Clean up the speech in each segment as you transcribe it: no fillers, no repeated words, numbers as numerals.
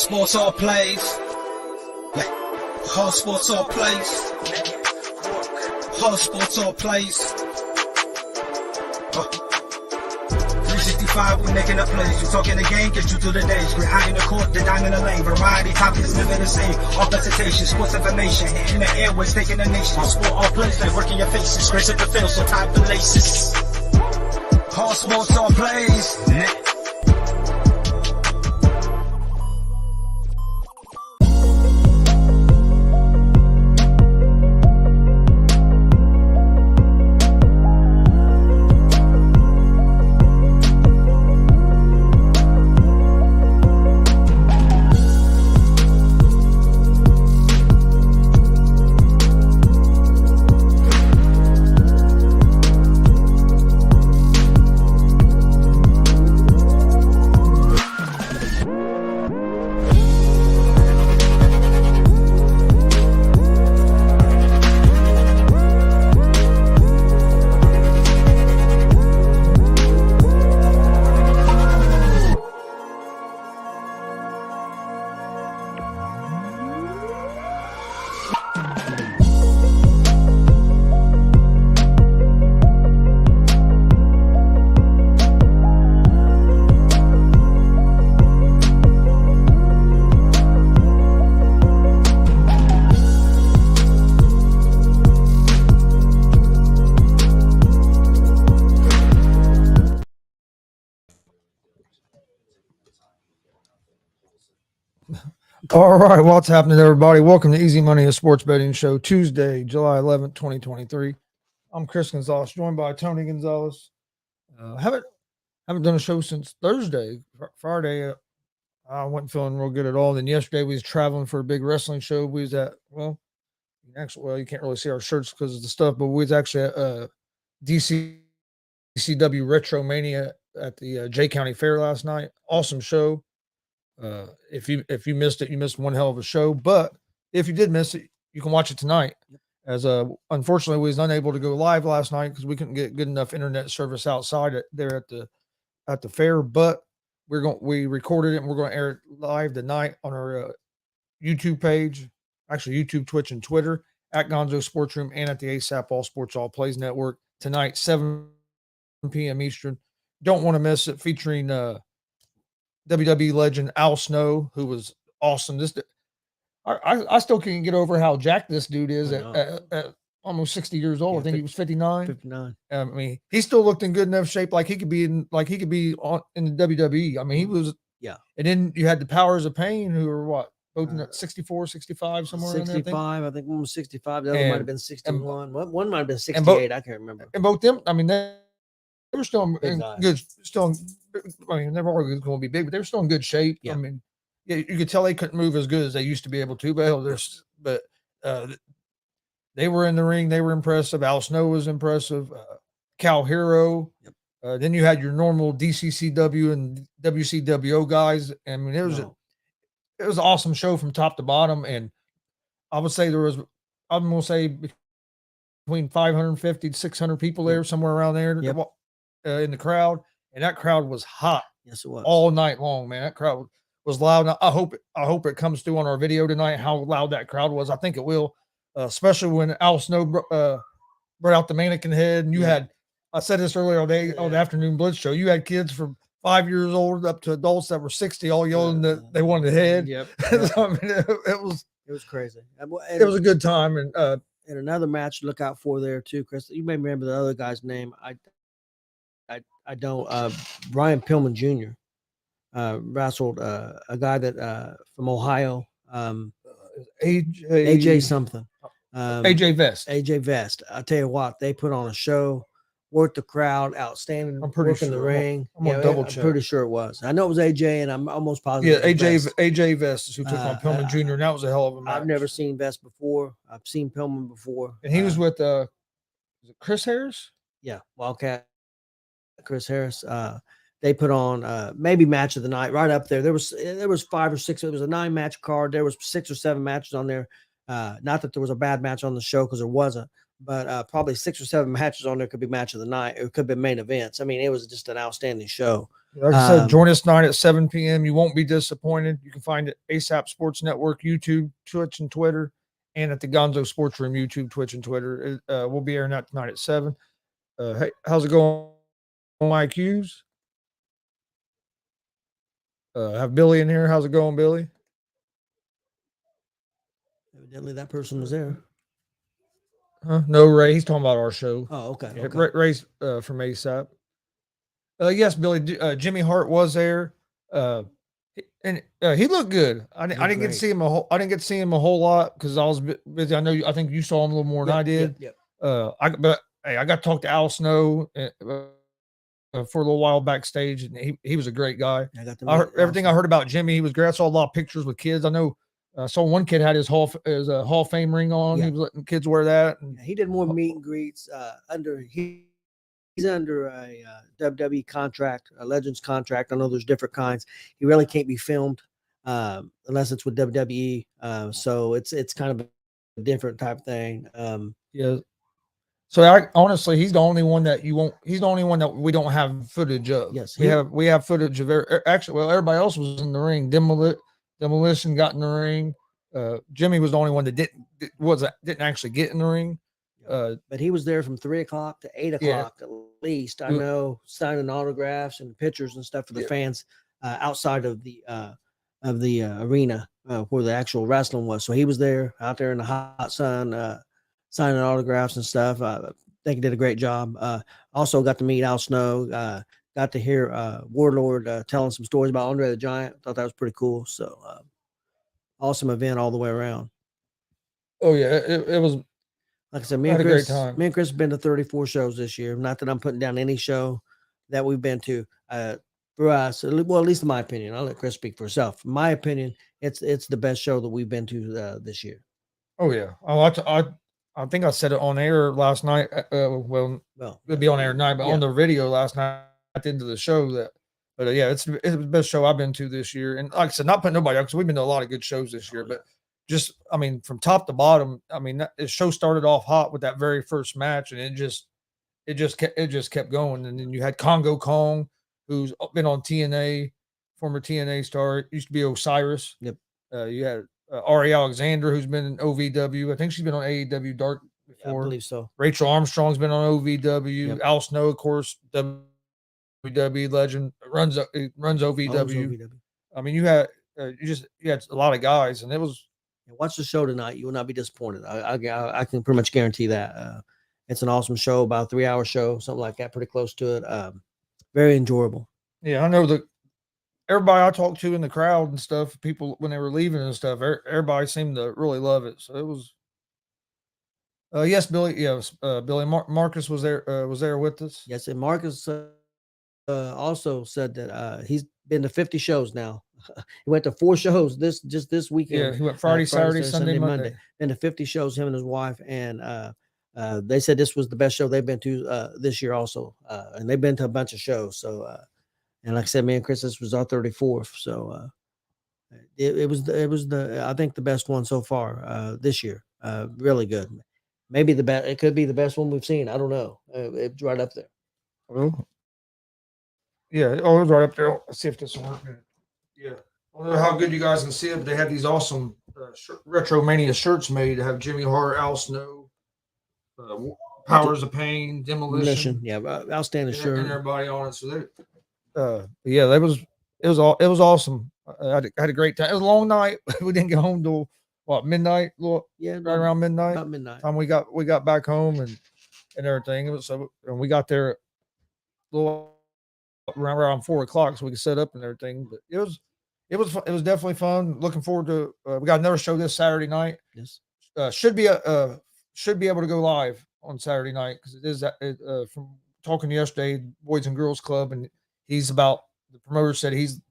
sports all plays. Hard sports all plays. Hard sports all plays. 365, we making a plays. You talking the game, get you through the days. We're high in the court, the dime in the lane. Variety topics living the same. All presentation, sports information. Hitting the airways, taking the nation. Sport all plays, like working your faces. Grace at the field, so tie the laces. Hard sports all plays. All right, what's happening, everybody? Welcome to Easy Money, a sports betting show, Tuesday, July 11th, 2023. I'm Chris Gonzalez, joined by Tony Gonzalez. Haven't done a show since Thursday. Friday, I wasn't feeling real good at all. Then yesterday, we was traveling for a big wrestling show. We was at, you can't really see our shirts because of the stuff, but we was actually at DCCW Retro Mania at the Jay County Fair last night. Awesome show. If you missed it, you missed one hell of a show. But if you did miss it, you can watch it tonight. As unfortunately, we was unable to go live last night because we couldn't get good enough internet service outside there at the fair. But we recorded it and we're going to air it live tonight on our YouTube page, actually YouTube, Twitch, and Twitter at Gonzo Sports Room and at the ASAP All Sports All Plays Network tonight, 7 p.m. Eastern. Don't want to miss it. Featuring WWE legend Al Snow, who was awesome. I still can't get over how jacked this dude is at almost 60 years old. Yeah, I think he was 59. 59. I mean, he still looked in good enough shape, like he could be in the WWE. I mean, he was. Yeah. And then you had the Powers of Pain, who were what, both in 64, 65, somewhere 65. around there, I think one was 65. The other might have been 61. One might have been 68. I can't remember. And both them, I mean, they were still in good. I mean, they're always going to be big, but they were still in good shape. Yeah. I mean, yeah, you could tell they couldn't move as good as they used to be able to. But they were in the ring. They were impressive. Al Snow was impressive. Cal Hero. Yep. Then you had your normal DCCW and WCWO guys. I mean, it was an awesome show from top to bottom. And I would say I'm going to say between 550 to 600 people there, somewhere around there in the crowd. And that crowd was hot. Yes, it was. All night long, man. That crowd was loud. I hope it comes through on our video tonight, how loud that crowd was. I think it will, especially when Al Snow brought out the mannequin head. And you had, I said this earlier on the Afternoon Blitz show, you had kids from 5 years old up to adults that were 60 all yelling that they wanted a head. Yep. So, I mean, it was crazy. It was a good time. And another match to look out for there too, Chris. You may remember the other guy's name. I don't. Brian Pillman Jr. Wrestled a guy that from Ohio. AJ something. AJ Vest. AJ Vest. I tell you what, they put on a show, worked the crowd, outstanding. I'm pretty working sure the ring. I'm gonna double check. I'm pretty sure it was. I know it was AJ, and I'm almost positive. Yeah, AJ Vest is who took on Pillman Jr. And that was a hell of a match. I've never seen Vest before. I've seen Pillman before, and he was with is it Chris Harris? Yeah, Wildcat. Chris Harris. They put on maybe match of the night right up there. There was 5 or 6. It was a 9-match card. There was 6 or 7 matches on there. Not that there was a bad match on the show, because there wasn't, but probably 6 or 7 matches on there could be match of the night. It could be main events. I mean, it was just an outstanding show. Like I said, join us tonight at 7 p.m. You won't be disappointed. You can find it ASAP Sports Network, YouTube, Twitch, and Twitter, and at the Gonzo Sports Room, YouTube, Twitch, and Twitter. We'll be airing that tonight at 7. Hey, how's it going, Mike Hughes? Have Billy in here. How's it going, Billy? Evidently, that person was there. Huh? No, Ray. He's talking about our show. Oh, okay. Yeah, Okay. Ray's from ASAP. Yes, Billy. Jimmy Hart was there, and he looked good. I didn't get to see him I didn't get to see him a whole lot because I was busy. I think you saw him a little more than I did. Yep. But I got to talk to Al Snow for a little while backstage, and he was a great guy. Everything I heard about Jimmy, he was great. I saw a lot of pictures with kids. I know. I saw one kid had his Hall of Fame ring on. Yeah. He was letting kids wear that. And, he did more meet and greets He's under a WWE contract, a Legends contract. I know there's different kinds. He really can't be filmed unless it's with WWE. So it's kind of a different type of thing. Yeah. So honestly, he's the only one that he's the only one that we don't have footage of. Yes, we have footage of everybody else was in the ring. Demolition got in the ring. Jimmy was the only one that didn't actually get in the ring. But he was there from 3 o'clock to 8 o'clock at least. I know, signing autographs and pictures and stuff for the fans outside of the arena where the actual wrestling was. So he was there out there in the hot sun, signing autographs and stuff. I think he did a great job. Also got to meet Al Snow. Got to hear Warlord telling some stories about Andre the Giant. Thought that was pretty cool. So awesome event all the way around. Oh yeah, it was. Like I said, me and Chris have been to 34 shows this year. Not that I'm putting down any show that we've been to. For us, well, at least in my opinion, I'll let Chris speak for herself. In my opinion, it's the best show that we've been to this year. Oh yeah, I think I said it on air last night. Well, it'd be on air tonight, but on the video last night at the end of the show But yeah, it's the best show I've been to this year. And like I said, not putting nobody out because we've been to a lot of good shows this year, but. Just, I mean, from top to bottom, I mean, the show started off hot with that very first match, and it just kept going. And then you had Congo Kong, who's been on TNA, former TNA star, used to be Osiris. Yep. You had Ari Alexander, who's been in OVW. I think she's been on AEW Dark before. I believe so. Rachel Armstrong's been on OVW. Yep. Al Snow, of course, WWE legend, runs OVW. I mean, you had a lot of guys, and it was. Watch the show tonight. You will not be disappointed. I can pretty much guarantee that. It's an awesome show, about a 3-hour show, something like that, pretty close to it. Very enjoyable. Yeah, I know that everybody I talked to in the crowd and stuff, people when they were leaving and stuff, everybody seemed to really love it. So it was. Yes, Billy. Yes, Billy. Marcus was there with us. Yes, and Marcus also said that he's been to 50 shows now. He went to 4 shows this weekend. Yeah, he went Friday, Saturday, Sunday, Monday. Been to 50 shows, him and his wife, and they said this was the best show they've been to this year also. And they've been to a bunch of shows. So and like I said, me and Chris, this was our 34th. So it was I think the best one so far this year. Really good. Maybe the best. It could be the best one we've seen. I don't know. It's right up there. Oh. Yeah, it was right up there. Let's see if this will work. Yeah. I don't know how good you guys can see it, but they have these awesome Retro Mania shirts made to have Jimmy Hart, Al Snow, Powers of Pain, Demolition. Yeah, outstanding shirt. And everybody on it. So it was awesome. I had a great time. It was a long night. We didn't get home till midnight? Right around midnight. About midnight. Time we got back home and everything. And we got there around 4 o'clock, so we could set up and everything. But it was definitely fun. Looking forward to. We got another show this Saturday night. Yes. Should be able to go live on Saturday night because it is from talking yesterday, Boys and Girls Club, and the promoter said he's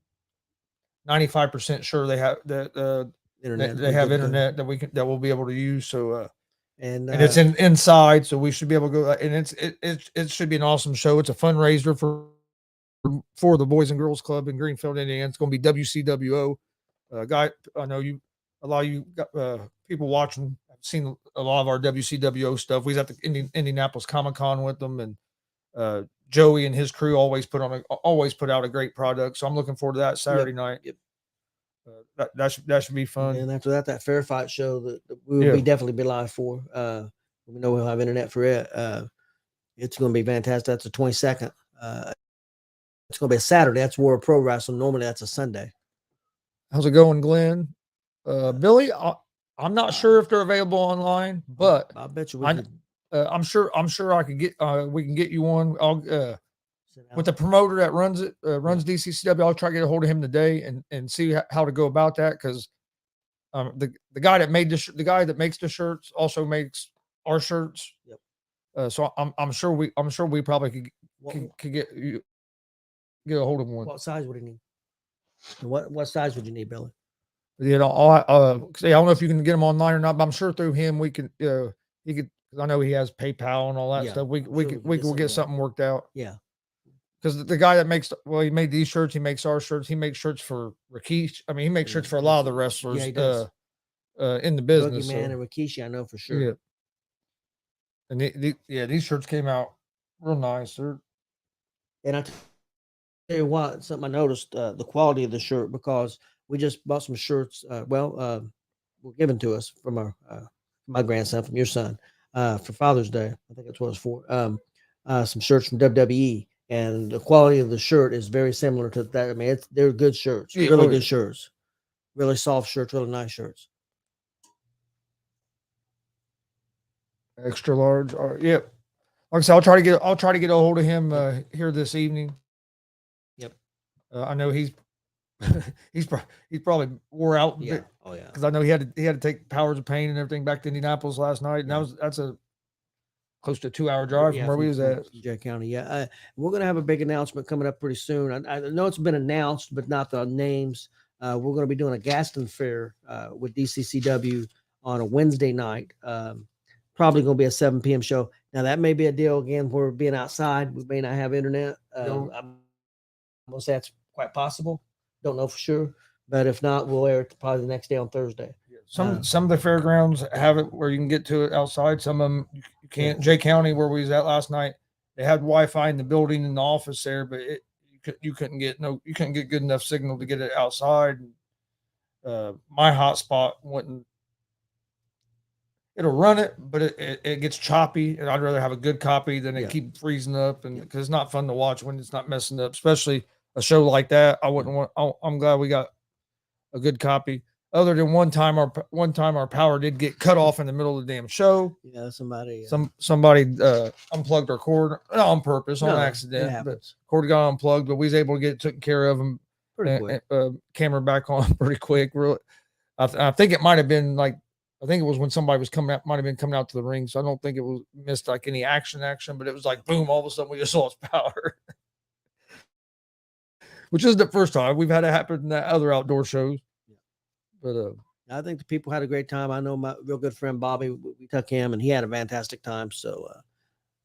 95% sure they have that internet. They have internet that we'll be able to use. So and it's inside, so we should be able to go. And it should be an awesome show. It's a fundraiser for the Boys and Girls Club in Greenfield, Indiana. It's going to be WCWO. Guy, I know a lot of you people watching have seen a lot of our WCWO stuff. We was at the Indianapolis Comic-Con with them, and Joey and his crew always put out a great product. So I'm looking forward to that Saturday night. Yep. That should be fun. And after that fair fight show that we will definitely be live for. We know we'll have internet for it. It's going to be fantastic. That's the 22nd. It's going to be a Saturday. That's World Pro Wrestling. Normally that's a Sunday. How's it going, Glenn? Billy, I'm not sure if they're available online, but I bet you I'm sure I could get we can get you one. I'll with the promoter that runs DCCW. I'll try to get a hold of him today and see how to go about that, because the guy that made the guy that makes the shirts also makes our shirts. Yep. So I'm sure we probably could get a hold of one. What size would he need? What size would you need, Billy? You know, I don't know if you can get him online or not, but I'm sure through him we can. He could. I know he has PayPal and all that stuff. We could get something worked out. Yeah. Because the guy that he made these shirts. He makes our shirts. He makes shirts for Rikishi. I mean, he makes shirts for a lot of the wrestlers in the business. Man and Rikishi, I know for sure. Yeah. And these shirts came out real nice. And I tell you what, something I noticed, the quality of the shirt, because we just bought some shirts. Were given to us from my grandson, from your son, for Father's Day. I think that's what it's for. Some shirts from WWE, and the quality of the shirt is very similar to that. I mean, they're good shirts, really good shirts, really soft shirts, really nice shirts. Extra large. Yep. Like I said, I'll try to get a hold of him here this evening. Yep. I know he's probably wore out. Yeah. Oh yeah. Because I know he had to take Powers of Pain and everything back to Indianapolis last night, and that's a close to a 2-hour drive from where we was at. Jay County. Yeah. We're gonna have a big announcement coming up pretty soon. I know it's been announced, but not the names. We're going to be doing a Gaston Fair with DCCW on a Wednesday night. Probably going to be a 7 p.m. show. Now, that may be a deal, again, where being outside, we may not have internet. I'm going to say that's quite possible. Don't know for sure. But if not, we'll air it probably the next day on Thursday. Some of the fairgrounds have it where you can get to it outside. Some of them you can't. Jay County, where we was at last night, they had Wi-Fi in the building in the office there, but you couldn't get good enough signal to get it outside. My hotspot wouldn't. It'll run it, but it gets choppy, and I'd rather have a good copy than it keep freezing up, and because it's not fun to watch when it's not messing up, especially a show like that. I wouldn't want. I'm glad we got a good copy. Other than one time our power did get cut off in the middle of the damn show. Yeah, somebody unplugged our cord, not on purpose, on accident. But cord got unplugged, but we was able to get it taken care of and pretty quick. Camera back on pretty quick. Really, I think it might have been like. I think it was when somebody was might have been coming out to the ring. So I don't think it was missed like any action, but it was like, boom, all of a sudden we just lost power, which is the first time we've had it happen in that other outdoor shows. But I think the people had a great time. I know my real good friend, Bobby, we took him and he had a fantastic time. So,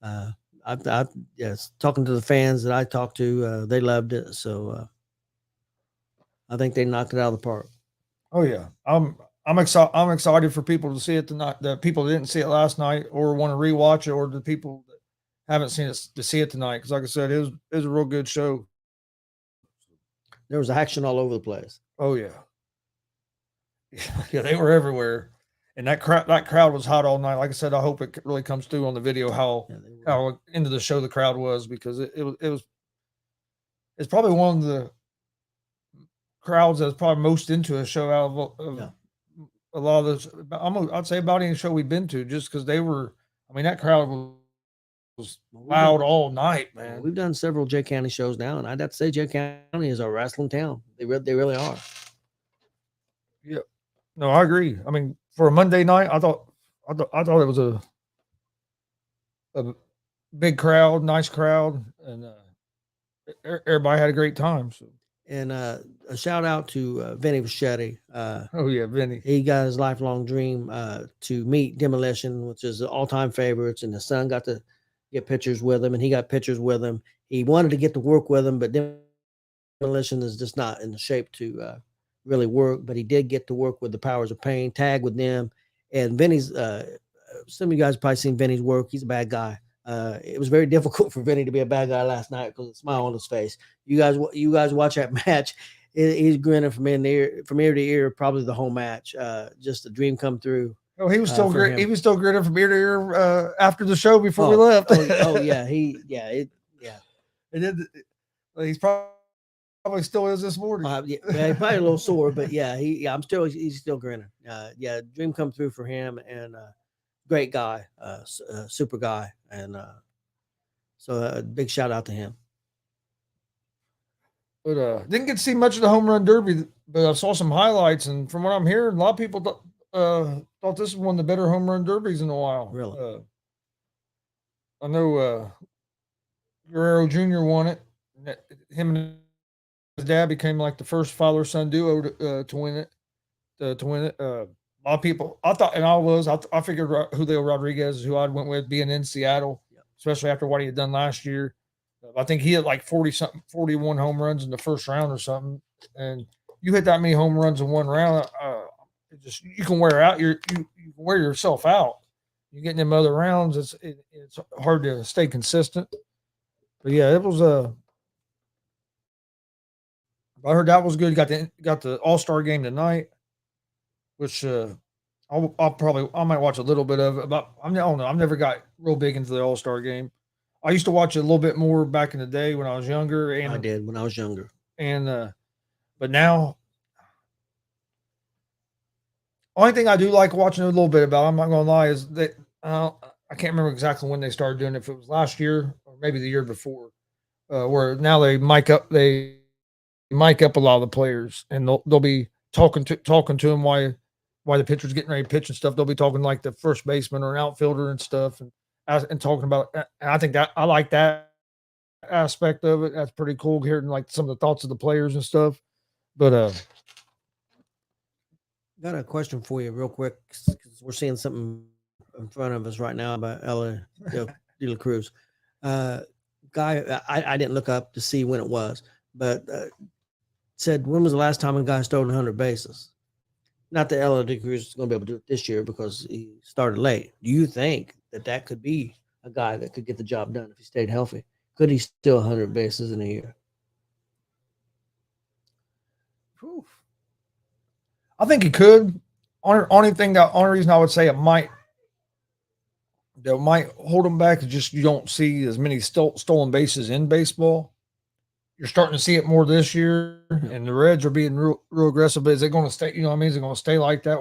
talking to the fans that I talked to, they loved it. So, I think they knocked it out of the park. Oh yeah. I'm excited for people to see it tonight. The people that didn't see it last night or want to rewatch it, or the people that haven't seen it to see it tonight. Because like I said, it was a real good show. There was action all over the place. Oh yeah. Yeah, they were everywhere. And that crowd was hot all night. Like I said, I hope it really comes through on the video how into the show the crowd was, because it's probably one of the crowds that's probably most into a show out of a lot of those. I'd say about any show we've been to, just because they were. I mean, that crowd was loud all night, man. We've done several Jay County shows now, and I'd have to say Jay County is a wrestling town. They really are. Yeah, no, I agree. I mean, for a Monday night, I thought it was a big crowd, nice crowd, and everybody had a great time. So. And a shout out to Vinny Vachetti. Oh yeah, Vinny. He got his lifelong dream to meet Demolition, which is all-time favorites, and the son got to get pictures with him, and he got pictures with him. He wanted to get to work with him, but Demolition is just not in the shape to really work. But he did get to work with the Powers of Pain, tag with them. And Vinny's, some of you guys have probably seen Vinny's work. He's a bad guy. It was very difficult for Vinny to be a bad guy last night because of the smile on his face. You guys watch that match. He's grinning from ear to ear, probably the whole match. Just a dream come through. Oh, he was still grinning. He was still grinning from ear to ear after the show before we left. Yeah. And then he's probably still is this morning. Yeah, probably a little sore, but he's still grinning. Dream come through for him, and great guy, super guy, and so a big shout out to him. But didn't get to see much of the home run derby, but I saw some highlights, and from what I'm hearing, a lot of people thought this was one of the better home run derbies in a while. Really, I know Guerrero Jr. won it. Him and his dad became like the first father-son duo to win it. To win it, a lot of people. I thought, and I figured Julio Rodriguez is who I went with, being in Seattle, especially after what he had done last year. I think he had like 41 home runs in the first round or something. And you hit that many home runs in one round, you can wear you can wear yourself out. You get in them other rounds, it's hard to stay consistent. But yeah, it was I heard that was good. Got the All-Star game tonight, which I might watch a little bit of it. But I don't know. I've never got real big into the All-Star game. I used to watch it a little bit more back in the day when I was younger. And I did when I was younger. And but now, only thing I do like watching a little bit about, I'm not going to lie, is that I can't remember exactly when they started doing it. If it was last year or maybe the year before, where now they mic up a lot of the players, and they'll be talking to them why the pitcher's getting ready to pitch and stuff. They'll be talking like the first baseman or an outfielder and stuff, and talking about. And I think that I like that aspect of it. That's pretty cool, hearing like some of the thoughts of the players and stuff. But got a question for you real quick, because we're seeing something in front of us right now about Ella De La Cruz. Guy, I didn't look up to see when it was, but said, when was the last time a guy stole 100 bases? Not that Ella De La Cruz is going to be able to do it this year because he started late. Do you think that could be a guy that could get the job done if he stayed healthy? Could he steal 100 bases in a year? Oof. I think he could. Only reason I would say that might hold him back is just you don't see as many stolen bases in baseball. You're starting to see it more this year, and the Reds are being real aggressive. But is it going to stay? You know what I mean? Is it going to stay like that?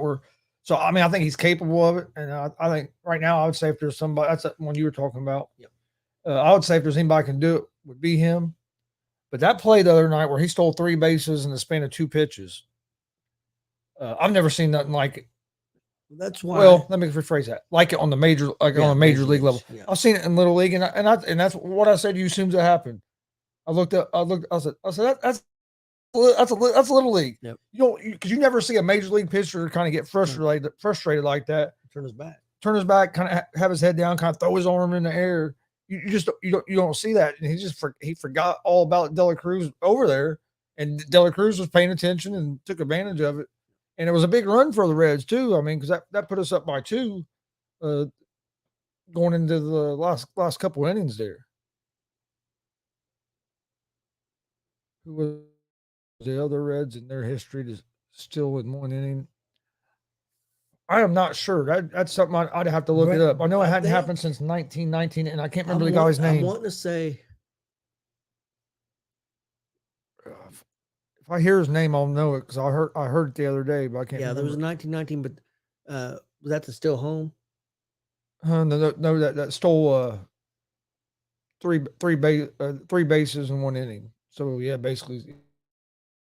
So I mean, I think he's capable of it, and I think right now I would say if there's somebody, that's the one you were talking about. Yep. I would say if there's anybody can do it, would be him. But that play the other night where he stole 3 bases in the span of 2 pitches, I've never seen nothing like it. That's why. Well, let me rephrase that. Like it on the major league level. Yeah. I've seen it in little league, and that's what I said to you as soon as it happened. I said that's little league. Yep. You don't, because you never see a major league pitcher kind of get frustrated like that. Turn his back, kind of have his head down, kind of throw his arm in the air. You don't see that, and he forgot all about De La Cruz over there, and De La Cruz was paying attention and took advantage of it, and it was a big run for the Reds too. I mean, because that put us up by 2, going into the last couple innings there. Who was the other Reds in their history to still in 1 inning? I am not sure. That's something I'd have to look it up. I know it hadn't happened since 1919, and I can't remember the guy's name. I'm wanting to say, if I hear his name, I'll know it because I heard it the other day, but I can't. Yeah, remember. There was 1919, but was that the still home? No, that stole 3 bases in 1 inning. So yeah, basically,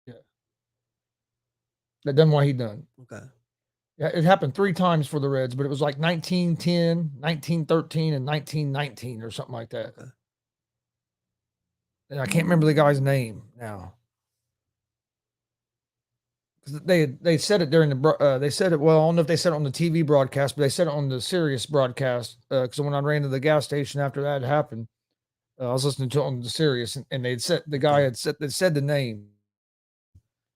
yeah, that done what he done. Okay. Yeah, it happened 3 times for the Reds, but it was like 1910, 1913, and 1919 or something like that. Okay. And I can't remember the guy's name now. They said it during they said it. Well, I don't know if they said it on the TV broadcast, but they said it on the Sirius broadcast. Because when I ran to the gas station after that happened, I was listening to it on the Sirius, and they'd said the guy had said the name.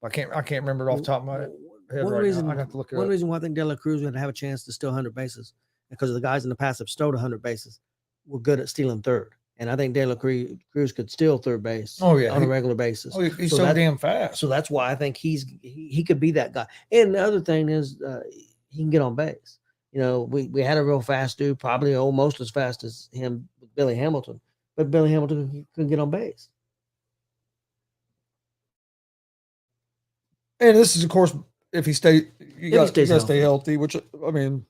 I can't remember it off the top of my head. One reason why I think De La Cruz would have a chance to steal 100 bases because of the guys in the past have stolen 100 bases. were good at stealing third. And I think De La Cruz could steal third base Oh, yeah. on a regular basis. Oh, he's So so that- damn fast. So that's why I think he could be that guy. And the other thing is he can get on base. You know, we had a real fast dude, probably almost as fast as him, Billy Hamilton, but Billy Hamilton couldn't get on base. And this is, of course, if he stays healthy. stay healthy, which, I mean,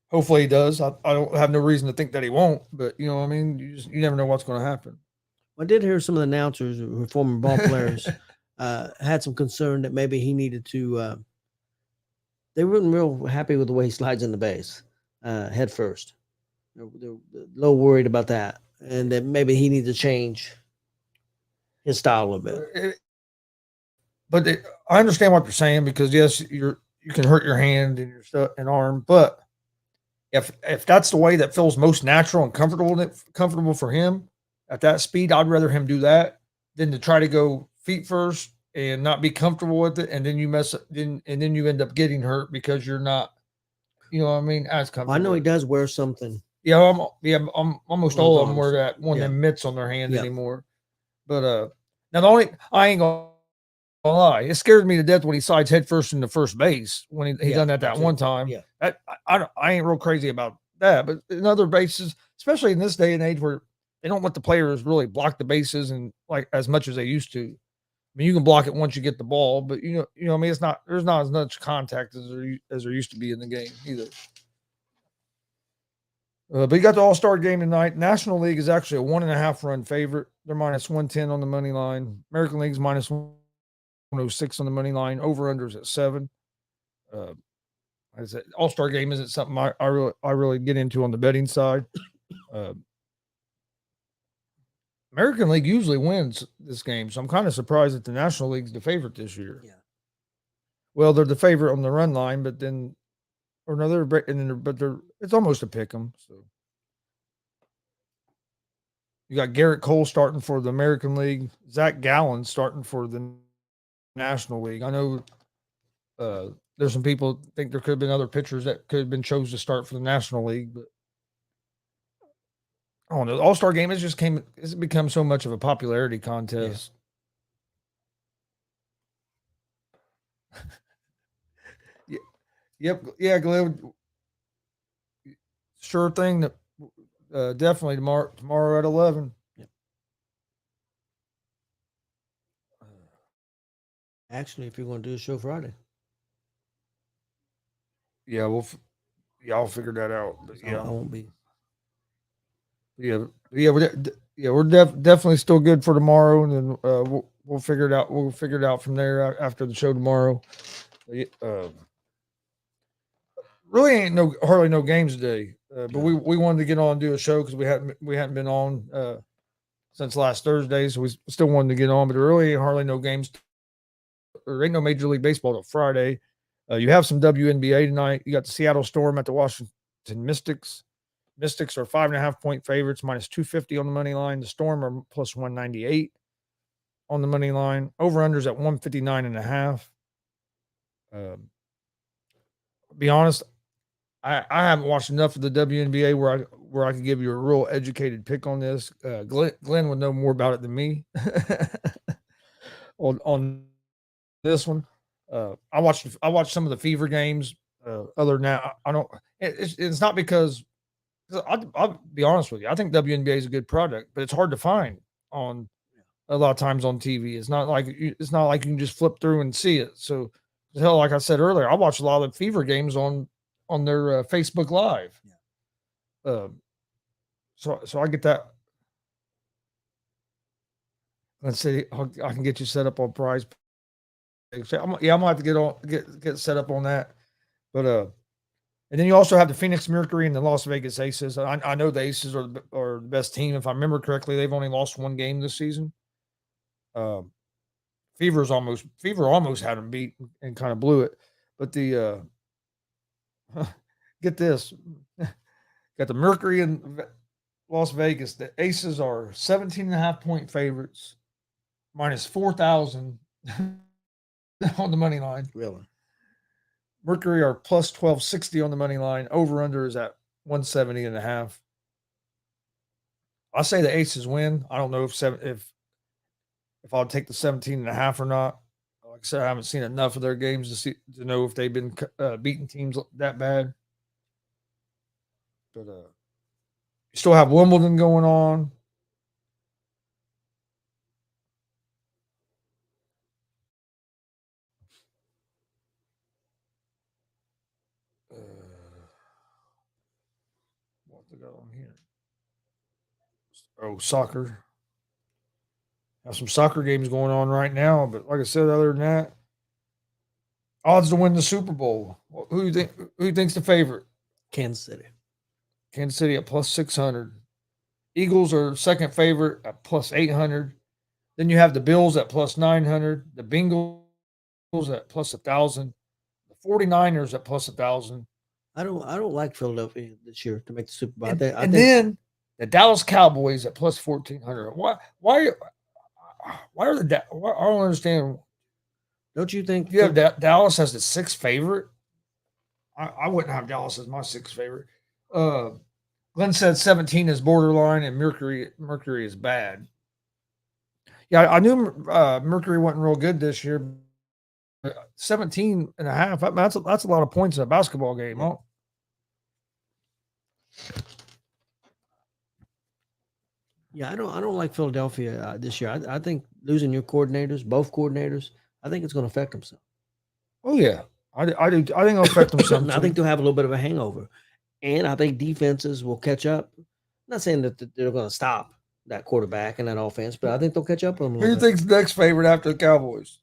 hopefully he does. I don't have no reason to think that he won't, but you know what I mean? You never know what's going to happen. I did hear some of the announcers who were former ball players had some concern that maybe he needed to. They weren't real happy with the way he slides in the base head first. They're a little worried about that, and that maybe he needs to change his style a little bit. I understand what you're saying, because yes, you can hurt your hand and your stuff and arm, but if that's the way that feels most natural and comfortable for him at that speed, I'd rather him do that than to try to go feet first and not be comfortable with it, and then you then you end up getting hurt because you're not, you know what I mean, as comfortable. I know he does wear something. Yeah, I'm almost all of them wear that one of them mitts on their hand anymore. But now I ain't gonna lie, it scared me to death when he slides head first into first base when he done that one time. Yeah, I ain't real crazy about that, but in other bases, especially in this day and age where they don't let the players really block the bases and like as much as they used to. I mean, you can block it once you get the ball, but you know, I mean, there's not as much contact as there used to be in the game either. But you got the All-Star game tonight. National League is actually a 1.5 run favorite. They're minus 110 on the money line. American League's minus 106 on the money line. Over-unders at 7. I said All-Star game isn't something I really get into on the betting side. American League usually wins this game, so I'm kind of surprised that the National League's the favorite this year. Yeah. Well, they're the favorite on the run line, but then, it's almost a pick 'em. So you got Garrett Cole starting for the American League, Zach Gallen starting for the National League. I know there's some people think there could have been other pitchers that could have been chosen to start for the National League, but I don't know. The All-Star game it's become so much of a popularity contest. Yeah. Yep. Yeah, Glenn. Sure thing. That definitely tomorrow at 11. Yep. Actually, if you're going to do a show Friday. Yeah, I'll figure that out. But yeah, I won't be. Yeah, we're definitely still good for tomorrow, and then we'll figure it out. We'll figure it out from there after the show tomorrow. Really ain't hardly no games today, but we wanted to get on and do a show because we hadn't been on since last Thursday, so we still wanted to get on. But there really ain't hardly no games. There ain't no Major League Baseball till Friday. You have some WNBA tonight. You got the Seattle Storm at the Washington Mystics. Mystics are 5.5-point favorites, minus 250 on the money line. The Storm are plus 198 on the money line. Over-unders at 159.5. Be honest, I haven't watched enough of the WNBA where I can give you a real educated pick on this. Glenn would know more about it than me on this one. I watched some of the Fever games. Other than that, I don't. It's not because. I'll be honest with you. I think WNBA is a good product, but it's hard to find on a lot of times on TV. It's not like you can just flip through and see it. So, hell, like I said earlier, I watch a lot of Fever games on their Facebook Live. Yeah. So I get that. Let's see. I can get you set up on Prize. I'm gonna have to get set up on that. But and then you also have the Phoenix Mercury and the Las Vegas Aces. I know the Aces are the best team. If I remember correctly, they've only lost one game this season. Fever almost had them beat and kind of blew it. But the get this, got the Mercury and Las Vegas. The Aces are 17.5-point favorites, minus 4,000 on the money line. Really? Mercury are plus 1260 on the money line. Over under is at 170.5. I say the Aces win. I don't know if I'll take the 17.5 or not. Like I said, I haven't seen enough of their games to know if they've been beating teams that bad. But you still have Wimbledon going on. What they got on here? Oh, soccer. Have some soccer games going on right now, but like I said, other than that, odds to win the Super Bowl. Who do you think? Who you think's the favorite? Kansas City. Kansas City at plus 600. Eagles are second favorite at plus 800. Then you have the Bills at plus 900. The Bengals at plus 1,000. The 49ers at plus 1,000. I don't like Philadelphia this year to make the Super Bowl. And, I think then the Dallas Cowboys at plus 1,400. Why are the I don't understand. Don't you think You have Dallas as the sixth favorite? I wouldn't have Dallas as my sixth favorite. Glenn said 17 is borderline and Mercury is bad. Yeah, I knew Mercury wasn't real good this year. 17 and a half. That's a lot of points in a basketball game. Yeah. Yeah, I don't like Philadelphia this year. I think losing your coordinators, both coordinators, I think it's going to affect them some. Oh yeah, I do. I think it'll affect them some. I think they'll have a little bit of a hangover, and I think defenses will catch up. I'm not saying that they're going to stop that quarterback and that offense, but I think they'll catch up on them. Who do you think's the next favorite after the Cowboys?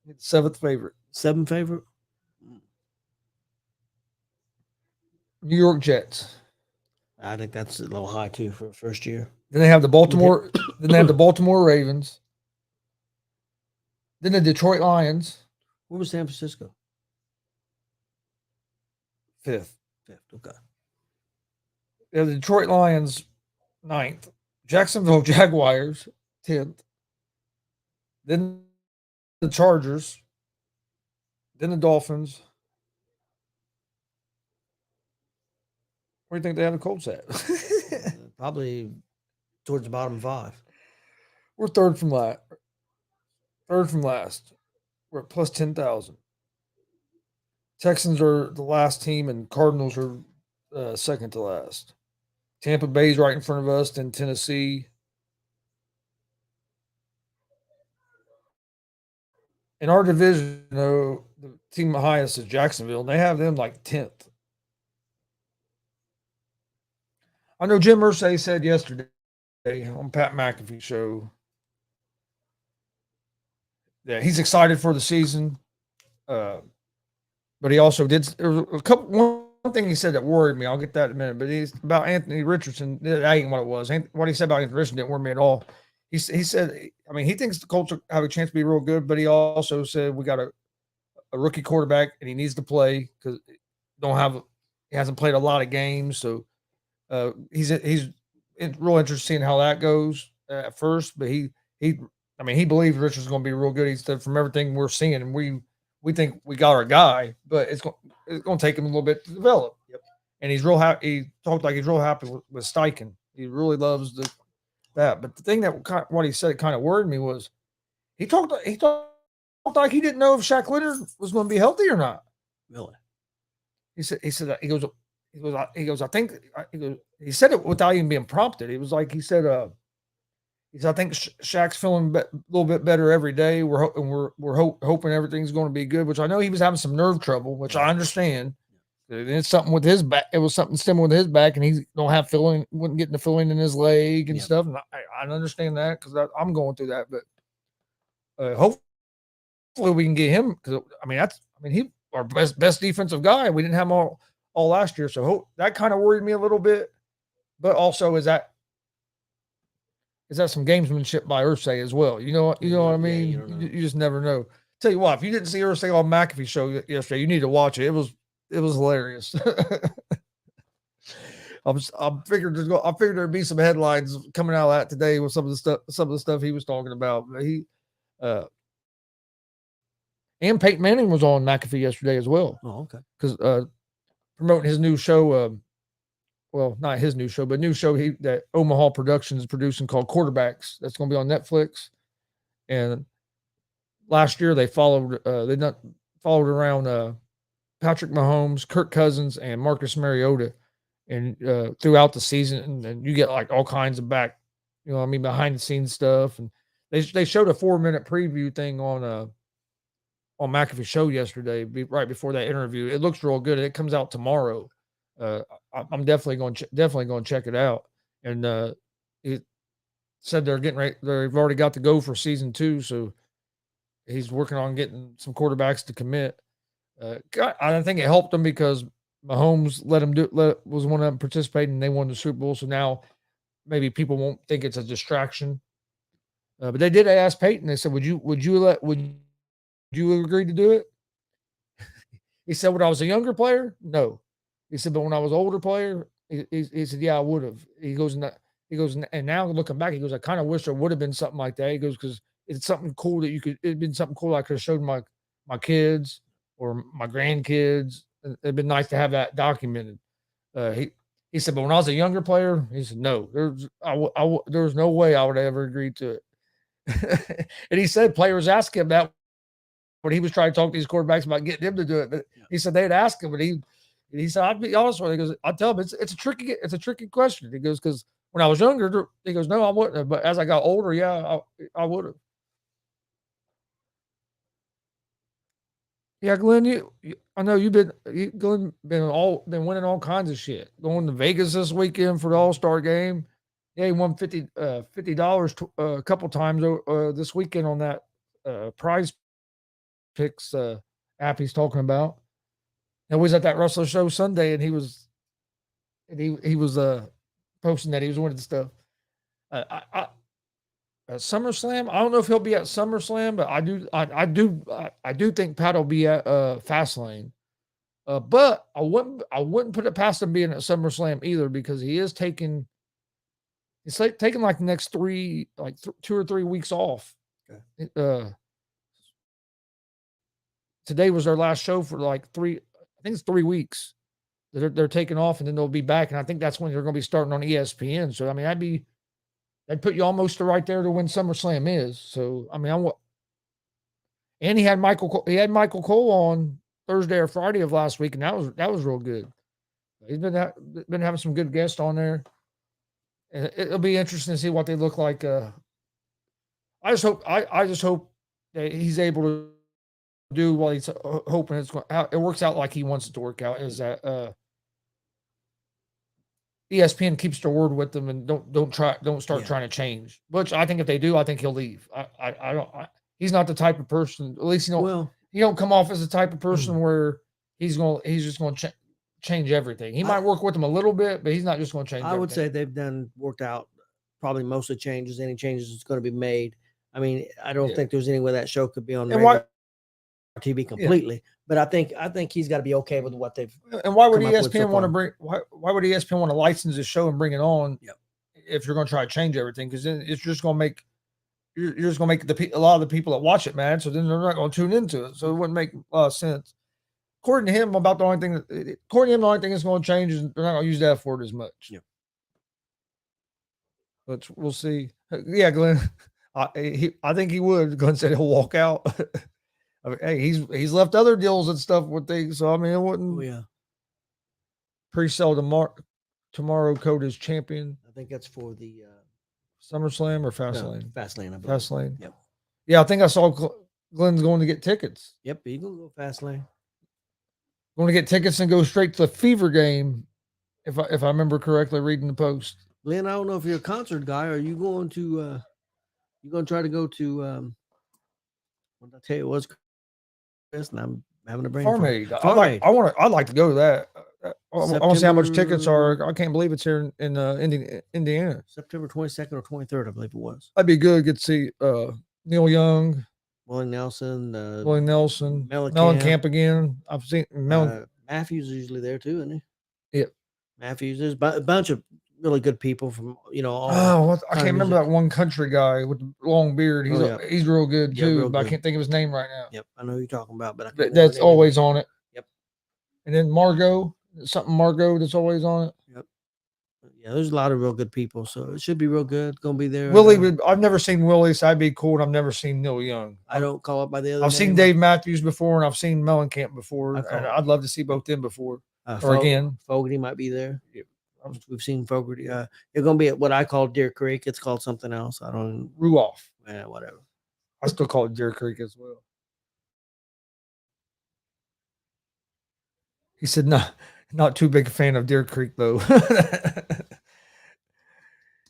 It's seventh favorite. Seventh favorite. New York Jets. I think that's a little high too for first year. Then they have the Baltimore. Then they have the Baltimore Ravens. Then the Detroit Lions. Where was San Francisco? Fifth. Okay. They have the Detroit Lions ninth. Jacksonville Jaguars 10th. Then the Chargers. Then the Dolphins. Where do you think they have the Colts at? Probably towards the bottom five. We're third from last. Third from last. We're at plus 10,000. Texans are the last team, and Cardinals are second to last. Tampa Bay's right in front of us, then Tennessee. In our division, though, the team highest is Jacksonville, and they have them like 10th. I know Jim Irsay said yesterday on Pat McAfee show that he's excited for the season, but he also did. There was one thing he said that worried me. I'll get that in a minute. But he's about Anthony Richardson. That ain't what it was. What he said about Anthony Richardson didn't worry me at all. He said, I mean, he thinks the Colts have a chance to be real good, but he also said we got a rookie quarterback and he needs to play because he hasn't played a lot of games, so. He's real interested in how that goes at first, but he believes Richard's going to be real good. He said from everything we're seeing, and we think we got our guy, but it's going to take him a little bit to develop. Yep. And he's real happy. He talked like he's real happy with Steichen. He really loves that. But the thing that what he said kind of worried me was he talked like he didn't know if Shaq Leonard was going to be healthy or not. Really? He said I think he said it without even being prompted. He was like, he said, I think Shaq's feeling a little bit better every day. We're hoping everything's going to be good, which I know he was having some nerve trouble, which I understand. It's something with his back. It was something similar with his back, and he wasn't getting the feeling in his leg and stuff. And I understand that because I'm going through that, but hopefully we can get him because he our best defensive guy. We didn't have him all last year, so that kind of worried me a little bit. But also, is that some gamesmanship by Irsay as well? You know what I mean? You just never know. Tell you what, if you didn't see Irsay on McAfee show yesterday, you need to watch it. It was hilarious. I figured there'd be some headlines coming out of that today with some of the stuff he was talking about. And Peyton Manning was on McAfee yesterday as well. Oh, okay. Because promoting his new show, well, not his new show, but new show that Omaha Productions is producing called Quarterbacks. That's going to be on Netflix. And last year they followed around Patrick Mahomes, Kirk Cousins, and Marcus Mariota, and throughout the season, and you get like all kinds of behind the scenes stuff. And they showed a 4-minute preview thing on McAfee Show yesterday, right before that interview. It looks real good. It comes out tomorrow. I'm definitely going to check it out. And it said they're getting ready. They've already got to go for season 2, so he's working on getting some quarterbacks to commit. I think it helped them because Mahomes was one of them participating, and they won the Super Bowl. So now maybe people won't think it's a distraction. But they did ask Peyton. They said, "Would you agree to do it?" He said, "When I was a younger player, no." He said, "But when I was an older player, he said, yeah, I would have." He goes, and now looking back, he goes, "I kind of wish there would have been something like that." He goes, "Because it's something cool it'd been something cool I could have showed my kids or my grandkids. It'd been nice to have that documented." He said, "But when I was a younger player," he said, "No, there was no way I would have ever agreed to it." And he said players asked him that when he was trying to talk to these quarterbacks about getting them to do it. But he said they'd ask him, but he said, "I'd be honest with you." He goes, "I tell him it's a tricky question." He goes, "Because when I was younger," he goes, "No, I wouldn't have. But as I got older, yeah, I would have." Yeah, Glenn, I know Glenn been winning all kinds of shit. Going to Vegas this weekend for the All-Star game. Yeah, he won $50 a couple times this weekend on that Prize Picks app he's talking about. And we was at that wrestler show Sunday, and he was posting that he was winning stuff. At SummerSlam, I don't know if he'll be at SummerSlam, but I do think Pat will be at Fastlane. But I wouldn't put it past him being at SummerSlam either, because he's taking like the next 2 or 3 weeks off. Okay. Today was their last show for I think it's 3 weeks. They're taking off, and then they'll be back, and I think that's when they're going to be starting on ESPN. So I mean, that'd put you almost right there to when SummerSlam is. So I mean, and he had Michael Cole on Thursday or Friday of last week, and that was real good. He's been having some good guests on there, and it'll be interesting to see what they look like. I just hope that he's able to do what he's hoping it works out like he wants it to work out. Is that ESPN keeps their word with them and don't start trying to change. Which I think if they do, I think he'll leave. He's not the type of person. At least he don't come off as the type of person where he's just going to change everything. He might work with them a little bit, but he's not just going to change. I would say they've worked out probably most of the changes. Any changes that's going to be made. I mean, I don't think there's any way that show could be on TV completely. Yeah. But I think he's got to be okay with what they've. And why would ESPN want to bring? Why would ESPN want to license the show and bring it on? Yep. If you're going to try to change everything, because then it's just going to make a lot of the people that watch it mad. So then they're not going to tune into it. So it wouldn't make a lot of sense. According to him, the only thing that's going to change is they're not going to use the F word as much. Yep. But we'll see. Yeah, Glenn. I think he would. Glenn said he'll walk out. I mean, hey, he's left other deals and stuff with things, so I mean, it wouldn't. Oh, yeah. Pre-sell tomorrow code as champion. I think that's for the SummerSlam or Fastlane. No, Fastlane, I believe. Fastlane. Yep. Yeah, I think I saw Glenn's going to get tickets. Yep, he gonna go Fastlane. Going to get tickets and go straight to the Fever game, if I remember correctly, reading the post. Glenn, I don't know if you're a concert guy. Are you going to? You going to try to go to? What did I tell you? It was Chris, and I'm having a brain Farm Aid. I'd like to go to that. I want to see how much tickets are. I can't believe it's here in Indiana. September 22nd or 23rd, I believe it was. That'd be good. Get to see Neil Young, Willie Nelson, Mellencamp again. I've seen Matthews is usually there too, isn't he? Yeah, Matthews. There's a bunch of really good people from I can't remember that one country guy with the long beard. He's real good too, but I can't think of his name right now. Yep, I know who you're talking about, but that's always on it. Yep. And then Margot that's always on it. Yep. Yeah, there's a lot of real good people, so it should be real good. Gonna be there. Willie, I've never seen Willie, so that'd be cool. And I've never seen Neil Young. I don't call it by the other I've seen name. Dave Matthews before, and I've seen Mellencamp before, I call and it- I'd love to see both them before or again. Fogarty might be there. Yeah. We've seen Fogarty. They're gonna be at what I call Deer Creek. It's called something else. I don't. Ruoff. Whatever. I still call it Deer Creek as well. He said, not too big a fan of Deer Creek though.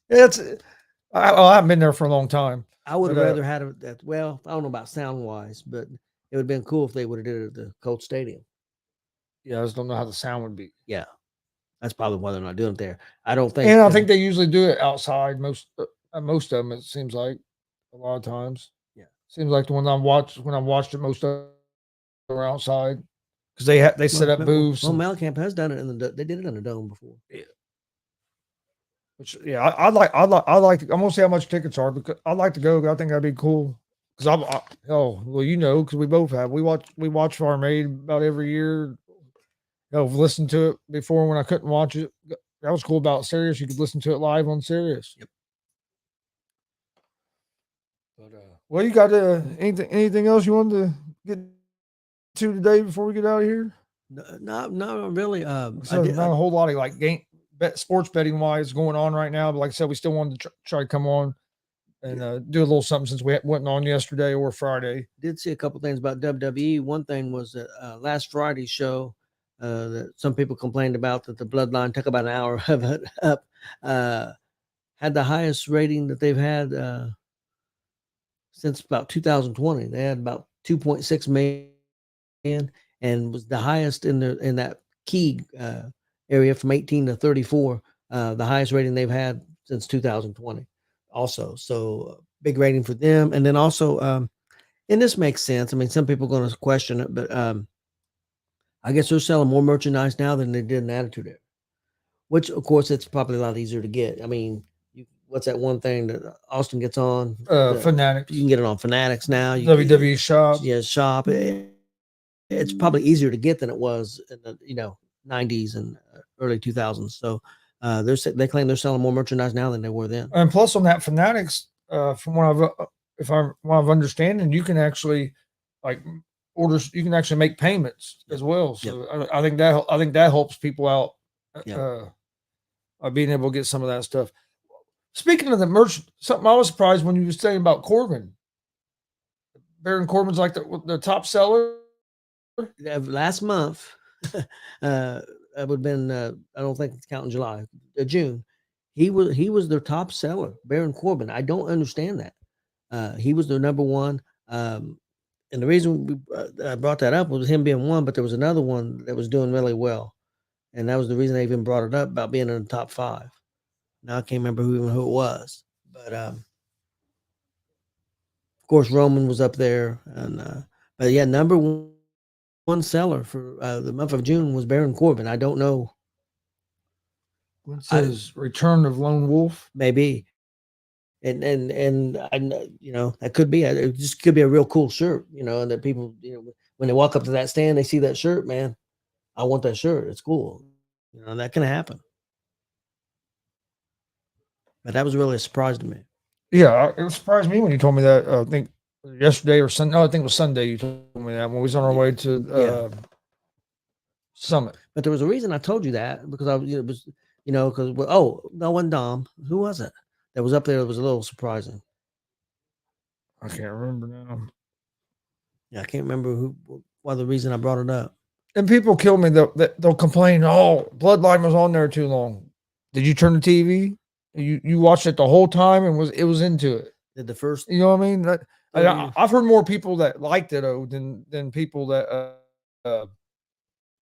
It's I haven't been there for a long time. I would have But, rather had it that. Well, I don't know about sound wise, but it would have been cool if they would have did it at the Colts Stadium. Yeah, I just don't know how the sound would be. Yeah, that's probably why they're not doing it there. I don't think. And I think they usually do it outside. Most of them, it seems like a lot of times. Yeah. Seems like the one I watched it, most of them are outside because they set up booths. Well, Mellencamp has done it they did it in the dome before. Yeah. Which, yeah, I'd like to, I'm gonna see how much tickets are because I'd like to go. I think that'd be cool. Because because we both have. We watch Farm Aid about every year. I've listened to it before when I couldn't watch it. That was cool about Sirius. You could listen to it live on Sirius. Yep. But well, you got anything else you wanted to get to today before we get out of here? No, not really. Not a whole lot of like sports betting wise going on right now. But like I said, we still wanted to try to come on and do a little something since we went on yesterday or Friday. Did see a couple things about WWE. One thing was that last Friday's show that some people complained about that the Bloodline took about an hour of it up. Had the highest rating that they've had since about 2020. They had about 2.6 million and was the highest in that key area from 18 to 34. The highest rating they've had since 2020. Also, so big rating for them. And then also, and this makes sense. I mean, some people are going to question it, but I guess they're selling more merchandise now than they did in Attitude Era, which of course it's probably a lot easier to get. I mean, what's that one thing that Austin gets on? Fanatics. You can get it on Fanatics now. WWE Shop. Yeah, Shop. It's probably easier to get than it was in the 90s and early 2000s. So they claim they're selling more merchandise now than they were then. And plus on that Fanatics, from what I've understanding, you can actually orders. You can actually make payments as well. So yep. I think that helps people out. Being able to get some of that stuff. Speaking of the merch, something I was surprised when you were saying about Corbin. Baron Corbin's like the top seller. Last month, it would have been. I don't think it's counting July, June. He was their top seller, Baron Corbin. I don't understand that. He was their number one. And the reason I brought that up was him being one, but there was another one that was doing really well, and that was the reason I even brought it up about being in the top 5. Now I can't remember who it was, but of course Roman was up there, and but yeah, number one seller for the month of June was Baron Corbin. I don't know. What says Return of Lone Wolf? Maybe, and I that could be. It just could be a real cool shirt, and that people, when they walk up to that stand, they see that shirt. Man, I want that shirt. It's cool. That can happen. But that was really a surprise to me. Yeah, it surprised me when you told me that. I think yesterday or Sunday. No, I think it was Sunday. You told me that when we was on our way to Summit. But there was a reason I told you that because it was because no one Dom. Who was it that was up there? It was a little surprising. I can't remember now. Yeah, I can't remember why the reason I brought it up. And people kill me. They'll complain. Oh, Bloodline was on there too long. Did you turn the TV? You watched it the whole time and it was into it. Did the first? You know what I mean? I've heard more people that liked it than people that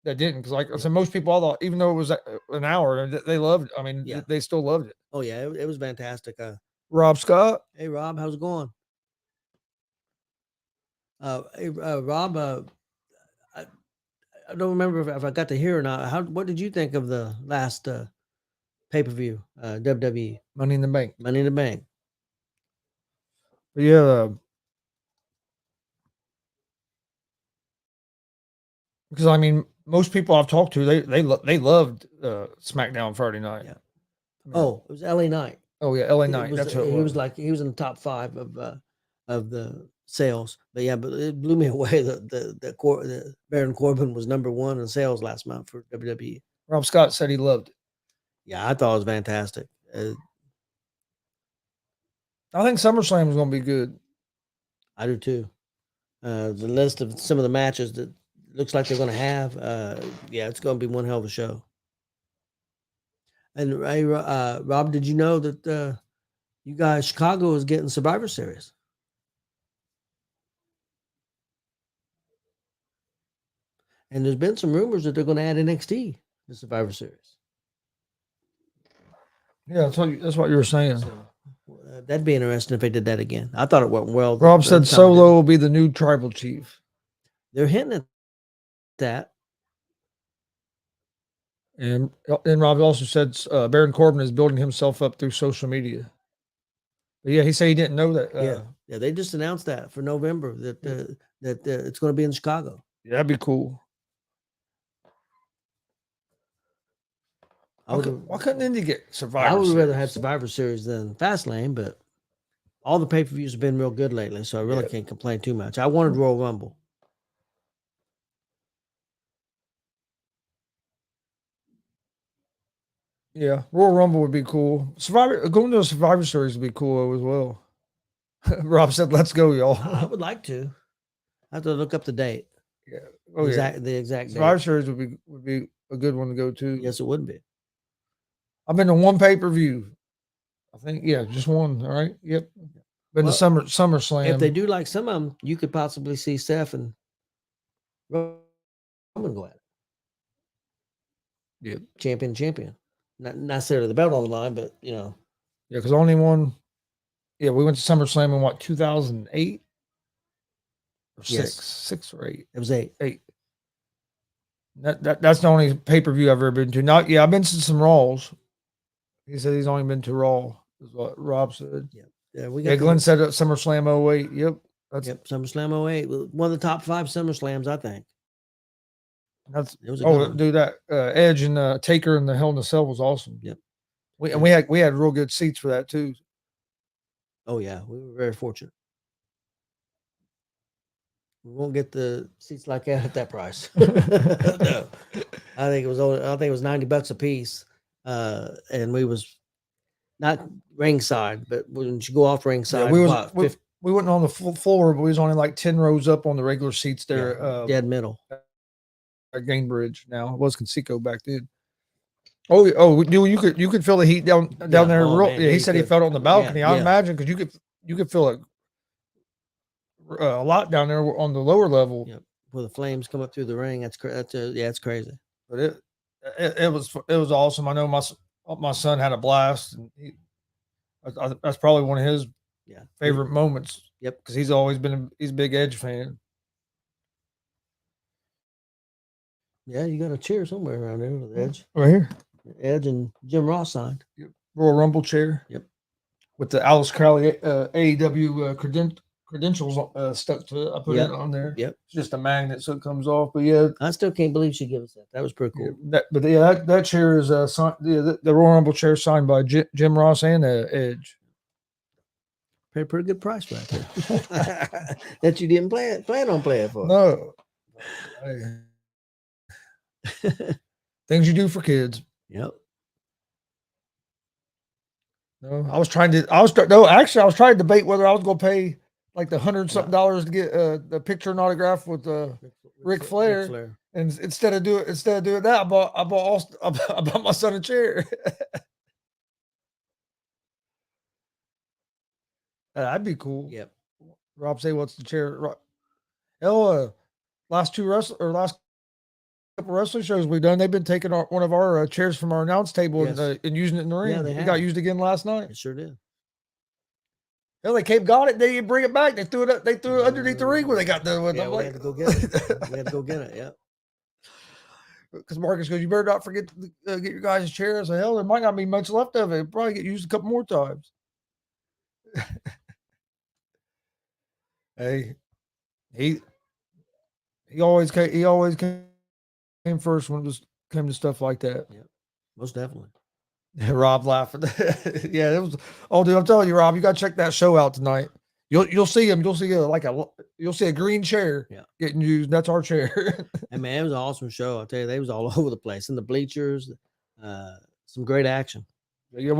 didn't. Because like I said, most people I thought, even though it was an hour, they loved it. I mean, they still loved it. Oh yeah, it was fantastic. Rob Scott. Hey Rob, how's it going? Hey Rob, I don't remember if I got to hear or not. What did you think of the last pay-per-view, WWE Money in the Bank? Money in the Bank. But yeah, because I mean, most people I've talked to, they loved SmackDown Friday night. Yeah. Oh, it was LA Knight. Oh yeah, LA It Knight. was, That's what it he was. was like he was in the top 5 of the sales. But yeah, but it blew me away that the Baron Corbin was number 1 in sales last month for WWE. Rob Scott said he loved it. Yeah, I thought it was fantastic. I think SummerSlam is going to be good. I do too. The list of some of the matches that looks like they're going to have, yeah, it's going to be one hell of a show. And Rob, did you know that you guys, Chicago is getting Survivor Series? And there's been some rumors that they're going to add NXT to Survivor Series. Yeah, that's what you were saying. So, that'd be interesting if they did that again. I thought it went well. Rob said Solo will be the new tribal chief. They're hinting at that. And Rob also said Baron Corbin is building himself up through social media. But yeah, he said he didn't know that. Yeah, they just announced that for November that it's going to be in Chicago. Yeah, that'd be cool. Why couldn't Indy get Survivor I would Series? rather have Survivor Series than Fastlane, but all the pay-per-views have been real good lately, so I really can't complain too much. I wanted Royal Rumble. Yeah, Royal Rumble would be cool. Going to a Survivor Series would be cool as well. Rob said, "Let's go, y'all." I would like to. I have to look up the date. Yeah. The exact Survivor date. Series would be a good one to go to. Yes, it would be. I've been to one pay-per-view. I think, just one. All right. Yep. Been to SummerSlam. If they do like some of them, you could possibly see Steph and Roman go at it. Yep. Champion. Not necessarily the belt on the line, but Yeah, because only one. Yeah, we went to SummerSlam in what, 2008 or six or 8. It was 8. That's the only pay-per-view I've ever been to. Not I've been to some Raws. He said he's only been to Raw, is what Rob said. Yeah, Glenn said at SummerSlam 08. Yep. SummerSlam 08. One of the top 5 SummerSlams, I think. It was dude, that Edge and Taker and the Hell in a Cell was awesome. Yep. We had real good seats for that too. Oh yeah, we were very fortunate. We won't get the seats like that at that price. No. I think it was $90 a piece, and we was not ringside, but when you go off ringside, we went on the full floor, but we was only like 10 rows up on the regular seats there. Dead middle. At Gainbridge now. It was Conseco back then. Oh, you could feel the heat down there. Man, he said he felt it on the balcony. I imagine because you could feel it a lot down there on the lower level. Yep. Where the flames come up through the ring. It's crazy. But it was awesome. I know my son had a blast, and that's probably one of his favorite moments. Yep, because he's always been he's a big Edge fan. Yeah, you got a chair somewhere around there with Edge. Right here. Edge and Jim Ross signed. Yep. Royal Rumble chair. Yep. With the Alice Crowley AEW credentials stuck to it. I put it on there. Yep. It's just a magnet so it comes off. But yeah. I still can't believe she gave us that. That was pretty cool. Yeah, that chair is the Royal Rumble chair signed by Jim Ross and Edge. Paid a pretty good price for that. That you didn't plan on playing for. No. Things you do for kids. Yep. No, I was trying to debate whether I was going to pay like the $100-something to get the picture and autograph with Ric Flair. And instead of doing that, I bought my son a chair. That'd be cool. Yep. Rob say, what's the chair? Last couple wrestling shows we've done, they've been taking one of our chairs from our announce table and using it in the ring. Yeah, it got used again last night. It sure did. Hell, they got it. They didn't bring it back. They threw it underneath the ring when they got done with it. We had to go get it. We had to go get it. Yeah. Because Marcus goes, you better not forget to get your guys' chairs. Hell, there might not be much left of it. It'll probably get used a couple more times. Hey, he always came first when it came to stuff like that. Yeah, most definitely. Rob laughing. Yeah, it was. Oh, dude, I'm telling you, Rob, you got to check that show out tonight. You'll see him. You'll see you'll see a green chair getting used. That's our chair. And man, it was an awesome show. I'll tell you, they was all over the place in the bleachers. Some great action. Yeah,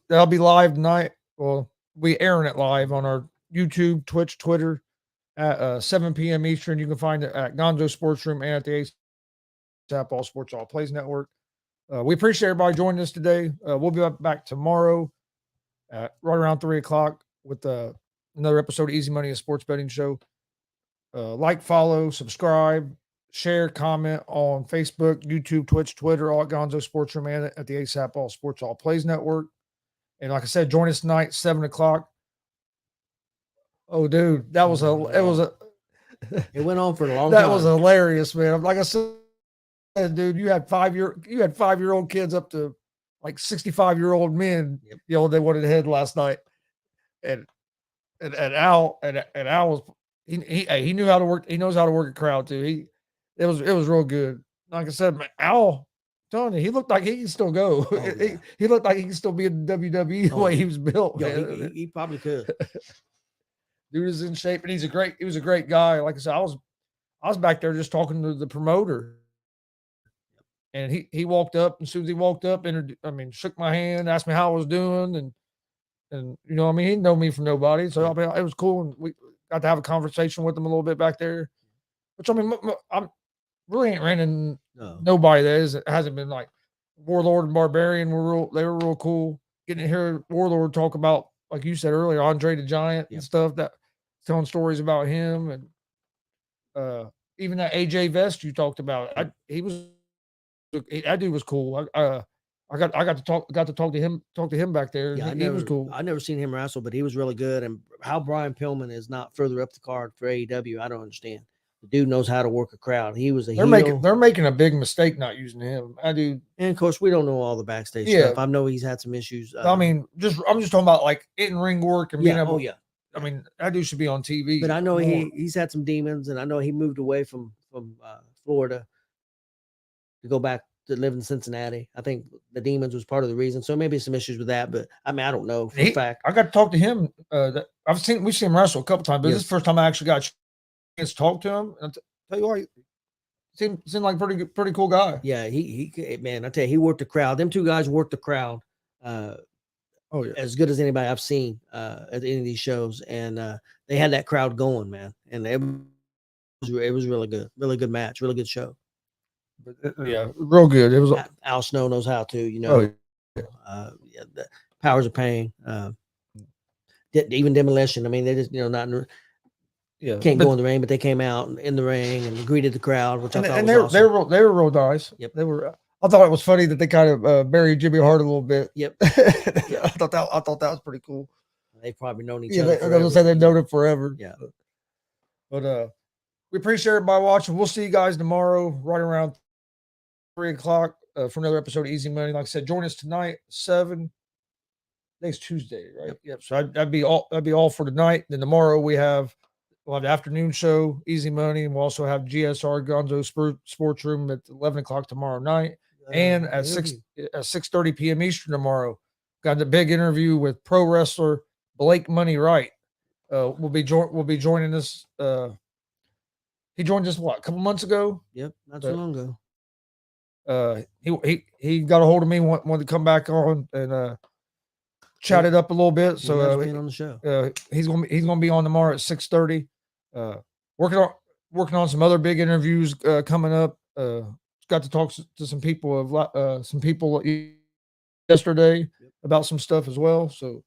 that'll be live tonight. Well, we airing it live on our YouTube, Twitch, Twitter at 7 p.m. Eastern. You can find it at Gonzo Sports Room and at the ASAP All Sports All Plays Network. We appreciate everybody joining us today. We'll be back tomorrow at right around 3:00 with another episode of Easy Money, a sports betting show. Like, follow, subscribe, share, comment on Facebook, YouTube, Twitch, Twitter, all at Gonzo Sports Room and at the ASAP All Sports All Plays Network. And like I said, join us tonight, 7:00. Oh, dude, that was it went on for a long that time. Was hilarious, man. Like I said, dude, you had 5-year-old kids up to like 65-year-old men. Yep. They wanted to head last night, and Al was he knew how to work. He knows how to work a crowd too. It was real good. Like I said, man, Al, telling you, he looked like he can still go. Oh, yeah. he looked like he can still be in the WWE the way he was built. Yo, he probably could. Dude is in shape, and he was a great guy. Like I said, I was back there just talking to the promoter, and he walked up, and as soon as he walked up, shook my hand, asked me how I was doing, and he didn't know me from nobody, so it was cool, and we got to have a conversation with him a little bit back there. Which I'm really ain't ran in nobody that hasn't been like Warlord and Barbarian they were real cool. Getting to hear Warlord talk about, like you said earlier, Andre the Giant and stuff, that telling stories about him, and even that AJ Vest you talked about. That dude was cool. I got to talk to him back there. Yeah, he was cool. I never seen him wrestle, but he was really good. And how Brian Pillman is not further up the card for AEW, I don't understand. The dude knows how to work a crowd. He was they're making a big mistake not using him. And of course we don't know all the backstage stuff. I know he's had some issues. I'm just talking about like in ring work and being able. I mean, that dude should be on TV. But I know he's had some demons, and I know he moved away from Florida to go back to live in Cincinnati. I think the demons was part of the reason. So maybe some issues with that, but I mean, I don't know for a fact. I got to talk to him. We've seen him wrestle a couple times, but this is the first time I actually got a chance to talk to him. And tell you what, he seemed like pretty cool guy. Yeah, he man, I tell you, he worked the crowd. Them two guys worked the crowd. As good as anybody I've seen at any of these shows, and they had that crowd going, man, and it was really good match, really good show. Yeah, real good. It was. Al Snow knows how to, the Powers of Pain, even Demolition. I mean, they just can't go in the ring, but they came out in the ring and greeted the crowd, which I thought was awesome. They were real nice. Yep, they were. I thought it was funny that they kind of buried Jimmy Hart a little bit. Yep. I thought that was pretty cool. They've probably known each other. I was gonna say they've known it forever. Yeah. But we appreciate everybody watching. We'll see you guys tomorrow, right around 3:00 for another episode of Easy Money. Like I said, join us tonight, 7. Today's Tuesday, right? Yep. So that'd be all for tonight. Then tomorrow we'll have the afternoon show, Easy Money, and we'll also have GSR Gonzo Sports Room at 11:00 tomorrow night. And at 6:30 p.m. Eastern tomorrow, got the big interview with pro wrestler Blake Money Wright. Will be joining us. He joined us a couple months ago. Yep, not so long ago. He got a hold of me, wanted to come back on and chat it up a little bit. So being on the show. He's gonna be on tomorrow at 6:30. Working on some other big interviews coming up. Got to talk to some people yesterday about some stuff as well. So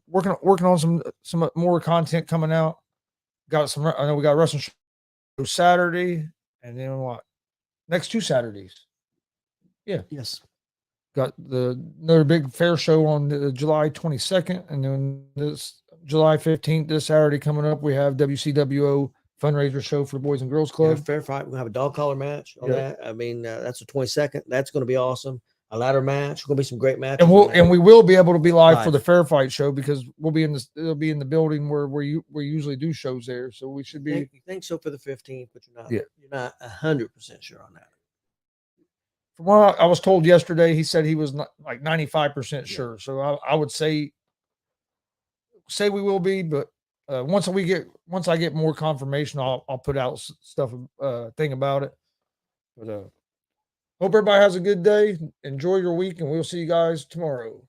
working on some more content coming out. I know we got a wrestling show Saturday, and then what? Next 2 Saturdays. Yeah. Yes. Got another big fair show on July 22nd, and then this July 15th, this Saturday coming up, we have WCWO fundraiser show for the Boys and Girls Club. Fair fight. We'll have a dog collar match on that. I mean, that's the 22nd. That's going to be awesome. A ladder match. Going to be some great matches. And we will be able to be live for the fair fight show because it'll be in the building where we usually do shows there. So we should be. You think so for the 15th, but you're not 100% sure on that. from what I was told yesterday, he said he was not like 95% sure. So I would say we will be, but once I get more confirmation, I'll put out stuff thing about it. But hope everybody has a good day. Enjoy your week, and we'll see you guys tomorrow.